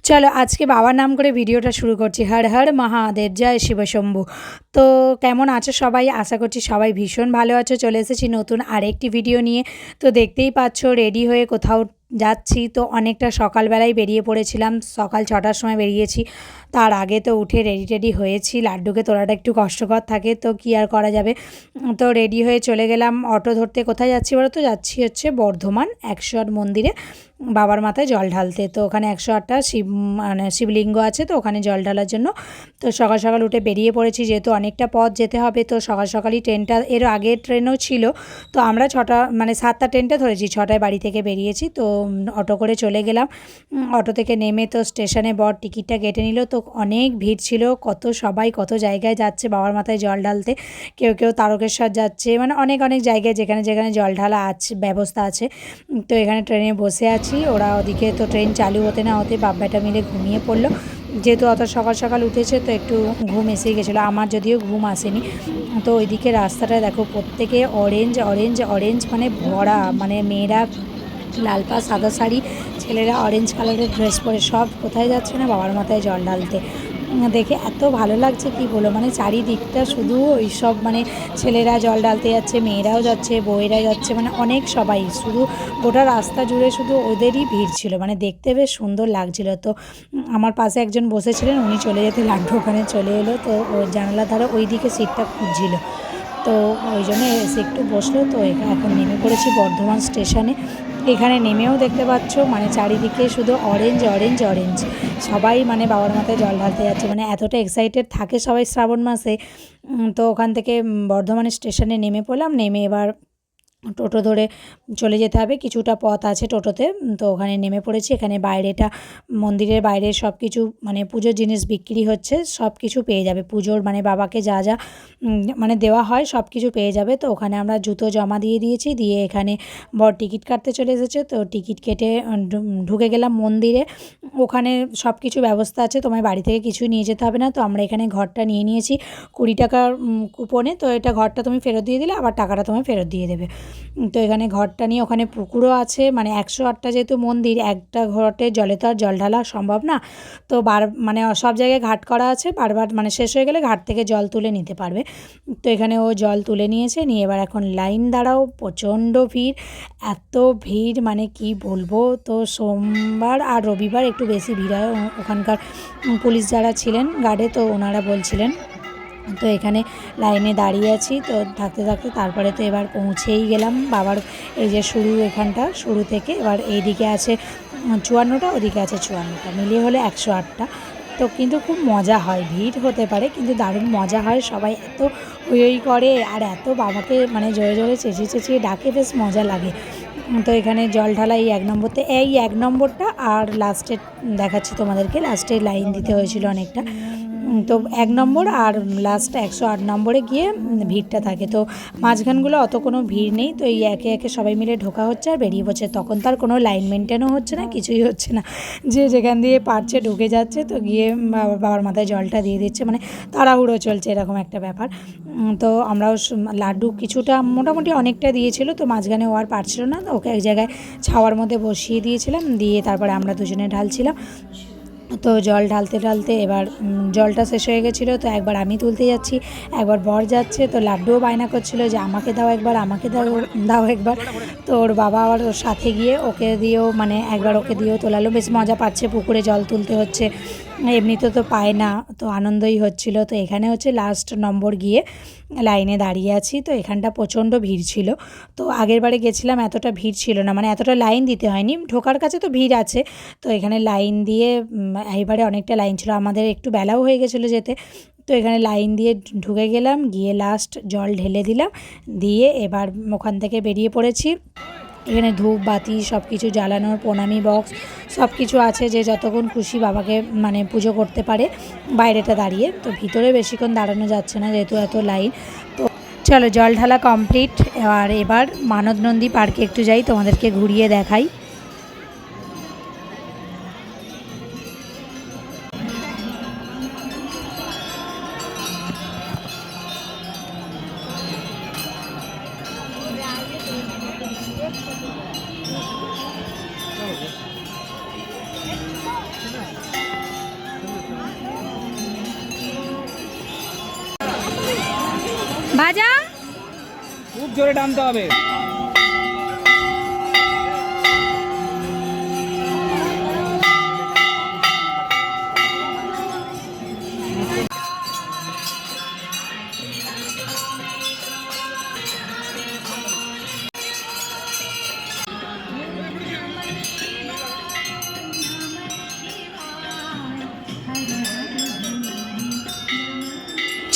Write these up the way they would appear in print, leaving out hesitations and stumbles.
চলো আজকে বাবার নাম করে ভিডিওটা শুরু করছি। হর হর মহাদেব, জয় শিব শম্ভু। তো কেমন আছো সবাই? আশা করছি সবাই ভীষণ ভালো আছো। চলে এসেছি নতুন আরেকটি ভিডিও নিয়ে। তো দেখতেই পাচ্ছ রেডি হয়ে কোথাও যাচ্ছি। তো অনেকটা সকালবেলায় বেরিয়ে পড়েছিলাম, সকাল 6টার সময় বেরিয়েছি। তার আগে তো উঠে রেডি টেডি হয়েছি। লাড্ডুকে তোলাটা একটু কষ্টকর থাকে, তো কী আর করা যাবে। তো রেডি হয়ে চলে গেলাম অটো ধরতে। কোথায় যাচ্ছি বলো তো? যাচ্ছি হচ্ছে বর্ধমান 108 মন্দিরে বাবার মাথায় জল ঢালতে। তো ওখানে 108টা শিবলিঙ্গ আছে, তো ওখানে জল ঢালার জন্য তো সকাল সকাল উঠে বেরিয়ে পড়েছি। যেহেতু অনেকটা পথ যেতে হবে, তো সকাল সকালই ট্রেনটা, এর আগে ট্রেনও ছিল। তো আমরা 7টা ট্রেনটা ধরেছি, 6টায় বাড়ি থেকে বেরিয়েছি। তো অটো করে চলে গেলাম। অটো থেকে নেমে তো স্টেশনে বর টিকিটটা কেটে নিল। তো অনেক ভিড় ছিল, সবাই কত জায়গায় যাচ্ছে বাবার মাথায় জল ঢালতে। কেউ কেউ তারকেশ্বর যাচ্ছে, মানে অনেক অনেক জায়গায় যেখানে যেখানে জল ঢালা আছে ব্যবস্থা আছে। তো এখানে ট্রেনে বসে আছি। ওরা ওদিকে তো ট্রেন চালু হতে না হতে বাপ বেটা মিলে ঘুমিয়ে পড়লো। যেহেতু অত সকাল সকাল উঠেছে, তো একটু ঘুম এসেই গেছিলো। আমার যদিও ঘুম আসেনি। তো ওইদিকে রাস্তাটা দেখো, প্রত্যেকে অরেঞ্জ অরেঞ্জ অরেঞ্জ, মানে ভরা, মানে মেয়েরা লাল পা সাদা শাড়ি, ছেলেরা অরেঞ্জ কালারের ড্রেস পরে সব কোথায় যাচ্ছে না বাবার মাথায় জল ঢালতে। দেখে এত ভালো লাগছে কি বলো, মানে চারিদিকটা শুধু ওই সব, মানে ছেলেরা জল ঢালতে যাচ্ছে, মেয়েরাও যাচ্ছে, বউয়েরা যাচ্ছে, মানে অনেক সবাই, শুধু গোটা রাস্তা জুড়ে শুধু ওদেরই ভিড় ছিল। মানে দেখতে বেশ সুন্দর লাগছিল। তো আমার পাশে একজন বসেছিলেন, উনি চলে যেতে লাড্ডু ওখানে চলে এলো। তো ওর জানালা ধারে ওই দিকে সিটটা খুঁজছিল, তো ওই জন্য এসে একটু বসলো। তো এখন নেমে পড়েছি বর্ধমান স্টেশনে। এখানে নেমেও দেখতে পাচ্ছ, মানে চারিদিকে শুধু অরেঞ্জ অরেঞ্জ অরেঞ্জ। সবাই মানে বাবার মাথায় জল ঢালতে যাচ্ছে, মানে এতটা এক্সাইটেড থাকে সবাই শ্রাবণ মাসে। তো ওখান থেকে বর্ধমানের স্টেশনে নেমে পড়লাম। নেমে এবার টোটো ধরে চলে যেতে হবে, কিছুটা পথ আছে টোটোতে। তো ওখানে নেমে পড়েছি। এখানে বাইরেটা, মন্দিরের বাইরে সব কিছু, মানে পুজোর জিনিস বিক্রি হচ্ছে, সব কিছু পেয়ে যাবে পুজোর, মানে বাবাকে যা যা মানে দেওয়া হয় সব কিছু পেয়ে যাবে। তো ওখানে আমরা জুতো জমা দিয়ে দিয়েছি, দিয়ে এখানে বর টিকিট কাটতে চলে এসেছে। তো টিকিট কেটে ঢুকে গেলাম মন্দিরে। ওখানে সব কিছু ব্যবস্থা আছে, তোমার বাড়ি থেকে কিছুই নিয়ে যেতে হবে না। তো আমরা এখানে ঘরটা নিয়ে নিয়েছি 20 টাকার কুপনে। তো এটা ঘরটা তুমি ফেরত দিয়ে দিলে আবার টাকাটা তোমায় ফেরত দিয়ে দেবে। তো এখানে ঘরটা নিয়ে, ওখানে পুকুরও আছে, মানে 108টা যেহেতু মন্দির, একটা ঘটে জলে তো আর জল ঢালা সম্ভব না। তো মানে সব জায়গায় ঘাট করা আছে, বারবার মানে শেষ হয়ে গেলে ঘাট থেকে জল তুলে নিতে পারবে। তো এখানে ও জল তুলে নিয়েছে, নিয়ে এবার এখন লাইন দাঁড়াও, প্রচণ্ড ভিড়, এত ভিড় মানে কি বলবো। তো সোমবার আর রবিবার একটু বেশি ভিড় হয়। ওখানকার পুলিশ যারা ছিলেন গার্ডে, তো ওনারা বলছিলেন। তো এখানে লাইনে দাঁড়িয়ে আছি। তো থাকতে থাকতে তারপরে তো এবার পৌঁছেই গেলাম বাবার, এই যে শুরু, এখানটা শুরু থেকে এবার এইদিকে আছে 54টা, ওদিকে আছে 54টা, মিলিয়ে হলে 108টা। তো কিন্তু খুব মজা হয়, ভিড় হতে পারে কিন্তু দারুণ মজা হয়। সবাই এত হই হই করে আর এত বাবাকে মানে জোরে জোরে চেঁচিয়ে চেঁচিয়ে ডাকে, বেশ মজা লাগে। তো এখানে জল ঢালা এই 1 নম্বরটা আর লাস্টে দেখাচ্ছি তোমাদেরকে। লাস্টে লাইন দিতে হয়েছিল অনেকটা। তো 1 নম্বর আর লাস্ট 108 নম্বরে গিয়ে ভিড়টা থাকে। তো মাঝখানগুলো অত কোনো ভিড় নেই। তো এই একে একে সবাই মিলে ঢোকা হচ্ছে আর বেরিয়ে পড়ছে। তখন তার কোনো লাইন মেনটেনও হচ্ছে না, কিছুই হচ্ছে না, যে যেখান দিয়ে পারছে ঢুকে যাচ্ছে। তো গিয়ে বাবার মাথায় জলটা দিয়ে দিচ্ছে, মানে তাড়াহুড়ো চলছে এরকম একটা ব্যাপার। তো আমরাও লাড্ডু কিছুটা, মোটামুটি অনেকটা দিয়েছিল। তো মাঝখানে ও আর পারছিল না, তো ওকে এক জায়গায় ছাওয়ার মধ্যে বসিয়ে দিয়েছিলাম, দিয়ে তারপরে আমরা দুজনে ঢালছিলাম। তো জল ঢালতে ঢালতে এবার জলটা শেষ হয়ে গেছিলো। তো একবার আমি তুলতে যাচ্ছি, একবার বর যাচ্ছে। তো লাড্ডুও বায়না করছিল যে আমাকে দাও একবার, আমাকে দাও একবার। তো ওর বাবা আবার ওর সাথে গিয়ে ওকে দিয়েও, মানে একবার ওকে দিয়েও তোলালো। বেশ মজা পাচ্ছে, পুকুরে জল তুলতে হচ্ছে, এমনিতে তো পায় না, তো আনন্দই হচ্ছিল। তো এখানে হচ্ছে লাস্ট নম্বর গিয়ে লাইনে দাঁড়িয়ে আছি। তো এখানটা প্রচণ্ড ভিড় ছিল। তো আগের বারে গেছিলাম, এতটা ভিড় ছিল না, মানে এতটা লাইন দিতে হয়নি, ঢোকার কাছে তো ভিড় আছে। তো এখানে লাইন দিয়ে এইবারে অনেকটা লাইন ছিল, আমাদের একটু বেলাও হয়ে গেছিলো যেতে। তো এখানে লাইন দিয়ে ঢুকে গেলাম, গিয়ে লাস্ট জল ঢেলে দিলাম, দিয়ে এবার ওখান থেকে বেরিয়ে পড়েছি। এখানে ধূপ বাতি সব কিছু জ্বালানোর, প্রণামী বক্স সব কিছু আছে, যে যতক্ষণ খুশি বাবাকে মানে পুজো করতে পারে বাইরেটা দাঁড়িয়ে। তো ভিতরে বেশিক্ষণ দাঁড়ানো যাচ্ছে না যেহেতু এত লাইন। তো চলো জল ঢালা কমপ্লিট। আর এবার মানদ নন্দী পার্কে একটু যাই, তোমাদেরকে ঘুরিয়ে দেখাই। ভাজা খুব জোরে টানতে হবে।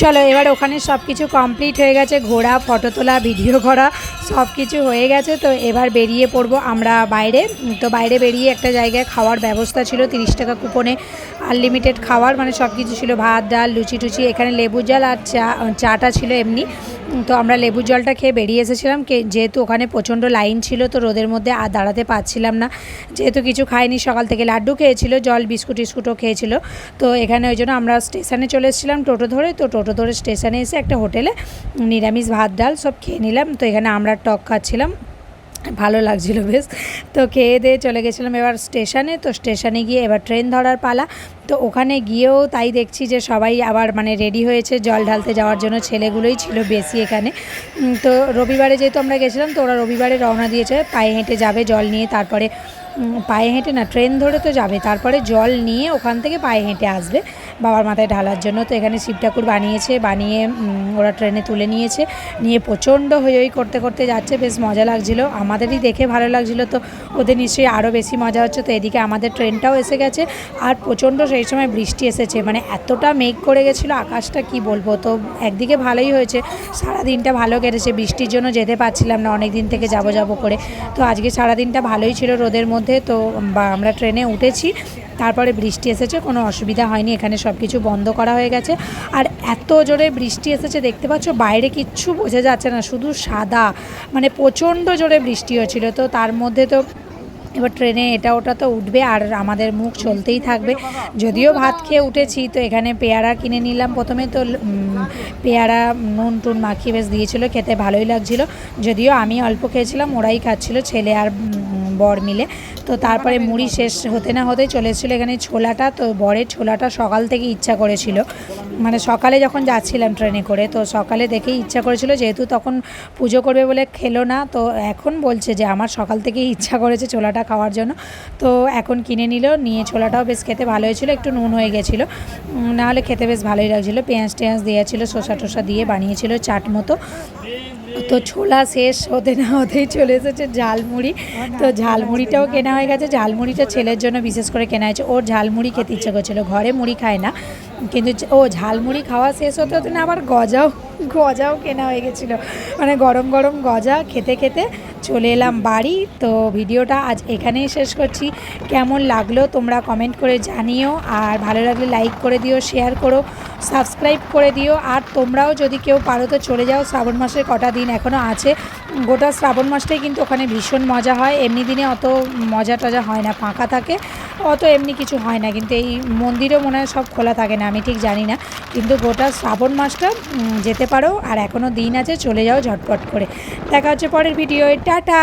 চলো এবার ওখানে সব কিছু কমপ্লিট হয়ে গেছে, ঘোরা, ফটো তোলা, ভিডিও করা সব কিছু হয়ে গেছে। তো এবার বেরিয়ে পড়বো আমরা বাইরে। তো বাইরে বেরিয়ে একটা জায়গায় খাওয়ার ব্যবস্থা ছিল, 30 টাকা কুপনে আনলিমিটেড খাওয়ার, মানে সব কিছু ছিল, ভাত ডাল লুচি টুচি, এখানে লেবু জল আর চাটা ছিল এমনি। তো আমরা লেবুর জলটা খেয়ে বেরিয়ে এসেছিলাম, যেহেতু ওখানে প্রচণ্ড লাইন ছিল, তো রোদের মধ্যে আর দাঁড়াতে পারছিলাম না, যেহেতু কিছু খাইনি, সকাল থেকে লাড্ডু খেয়েছিল, জল বিস্কুট টিস্কুটও খেয়েছিল। তো এখানে ওই জন্য আমরা স্টেশনে চলে এসেছিলাম টোটো ধরে। তো টোটো ধরে স্টেশনে এসে একটা হোটেলে নিরামিষ ভাত ডাল সব খেয়ে নিলাম। তো এখানে আমরা টক খাচ্ছিলাম, ভালো লাগছিলো বেশ। তো খেয়ে দিয়ে চলে গেছিলাম এবার স্টেশনে। তো স্টেশনে গিয়ে এবার ট্রেন ধরার পালা। তো ওখানে গিয়েও তাই দেখছি যে সবাই আবার মানে রেডি হয়েছে জল ঢালতে যাওয়ার জন্য, ছেলেগুলোই ছিল বেশি এখানে। তো রবিবারে যেহেতু আমরা গেছিলাম, তো ওরা রবিবারে রওনা দিয়েছে, পায়ে হেঁটে যাবে জল নিয়ে, তারপরে পায়ে হেঁটে না ট্রেন ধরে তো যাবে, তারপরে জল নিয়ে ওখান থেকে পায়ে হেঁটে আসবে বাবার মাথায় ঢালার জন্য। তো এখানে শিব ঠাকুর বানিয়ে ওরা ট্রেনে তুলে নিয়ে প্রচণ্ড হই করতে করতে যাচ্ছে, বেশ মজা লাগছিলো, আমাদেরই দেখে ভালো লাগছিলো। তো ওদের নিশ্চয়ই আরও বেশি মজা হচ্ছে। তো এদিকে আমাদের ট্রেনটাও এসে গেছে, আর প্রচণ্ড সেই সময় বৃষ্টি এসেছে, মানে এতটা মেঘ করে গেছিলো আকাশটা কি বলবো। তো একদিকে ভালোই হয়েছে, সারাদিনটা ভালো কেটেছে, বৃষ্টির জন্য যেতে পারছিলাম না, অনেক দিন থেকে যাব করে। তো আজকে সারাদিনটা ভালোই ছিল রোদের মধ্যে। তো আমরা ট্রেনে উঠেছি, তারপরে বৃষ্টি এসেছে, কোনো অসুবিধা হয়নি, এখানে সব কিছু বন্ধ করা হয়ে গেছে। আর এত জোরে বৃষ্টি এসেছে দেখতে পাচ্ছ, বাইরে কিচ্ছু বোঝা যাচ্ছে না, শুধু সাদা, মানে প্রচণ্ড জোরে বৃষ্টি হচ্ছিল। তো তার মধ্যে তো এবার ট্রেনে এটা ওটা তো উঠবে, আর আমাদের মুখ চলতেই থাকবে। যদিও ভাত খেয়ে উঠেছি, তো এখানে পেয়ারা কিনে নিলাম প্রথমে। তো পেয়ারা নুন টুন মাখিয়ে বেশ দিয়েছিলো, খেতে ভালোই লাগছিলো, যদিও আমি অল্প খেয়েছিলাম, ওরাই খাচ্ছিলো ছেলে আর বর মিলে। তো তারপরে মুড়ি শেষ হতে না হতেই চলে এসেছিলো এখানে ছোলাটা। তো বরের ছোলাটা সকাল থেকে ইচ্ছা করেছিল, মানে সকালে যখন যাচ্ছিলাম ট্রেনে করে, তো সকালে দেখেই ইচ্ছা করেছিল, যেহেতু তখন পুজো করবে বলে খেলো না, তো এখন বলছে যে আমার সকাল থেকেই ইচ্ছা করেছে ছোলাটা খাওয়ার জন্য। তো এখন কিনে নিয়ে ছোলাটাও বেশ খেতে ভালো হয়েছিলো, একটু নুন হয়ে গেছিলো, নাহলে খেতে বেশ ভালোই লাগছিলো, পেঁয়াজ টেঁয়াজ দিয়েছিলো, শসা টসা দিয়ে বানিয়েছিল চাট মতো। তো ছোলা শেষ হতে না হতেই চলে এসেছে ঝালমুড়ি। তো ঝালমুড়িটাও কেনা হয়ে গেছে, ঝালমুড়িটা ছেলের জন্য বিশেষ করে কেনা হয়েছে, ওর ঝালমুড়ি খেতে ইচ্ছে করছিলো, ঘরে মুড়ি খায় না, কিন্তু ও ঝালমুড়ি খাওয়া শেষ হতে হতে না আবার গজাও কেনা হয়ে গেছিলো, মানে গরম গরম গজা খেতে খেতে চলে এলাম বাড়ি। তো ভিডিওটা আজ এখানেই শেষ করছি, কেমন লাগলো তোমরা কমেন্ট করে জানিও, আর ভালো লাগলে লাইক করে দিও, শেয়ার করো, সাবস্ক্রাইব করে দিও। আর তোমরাও যদি কেউ পারো তো চলে যাও, শ্রাবণ মাসের কটা দিন এখনও আছে, গোটা শ্রাবণ মাসটাই কিন্তু ওখানে ভীষণ মজা হয়, এমনি দিনে অত মজা টজা হয় না, ফাঁকা থাকে, অত এমনি কিছু হয় না। কিন্তু এই মন্দিরও মনে হয় সব খোলা থাকে না, আমি ঠিক জানি না, কিন্তু গোটা শ্রাবণ মাসটা যেতে পারো, আর এখনও দিন আছে, চলে যাও ঝটপট করে। দেখা হচ্ছে পরের ভিডিওয়, টাটা।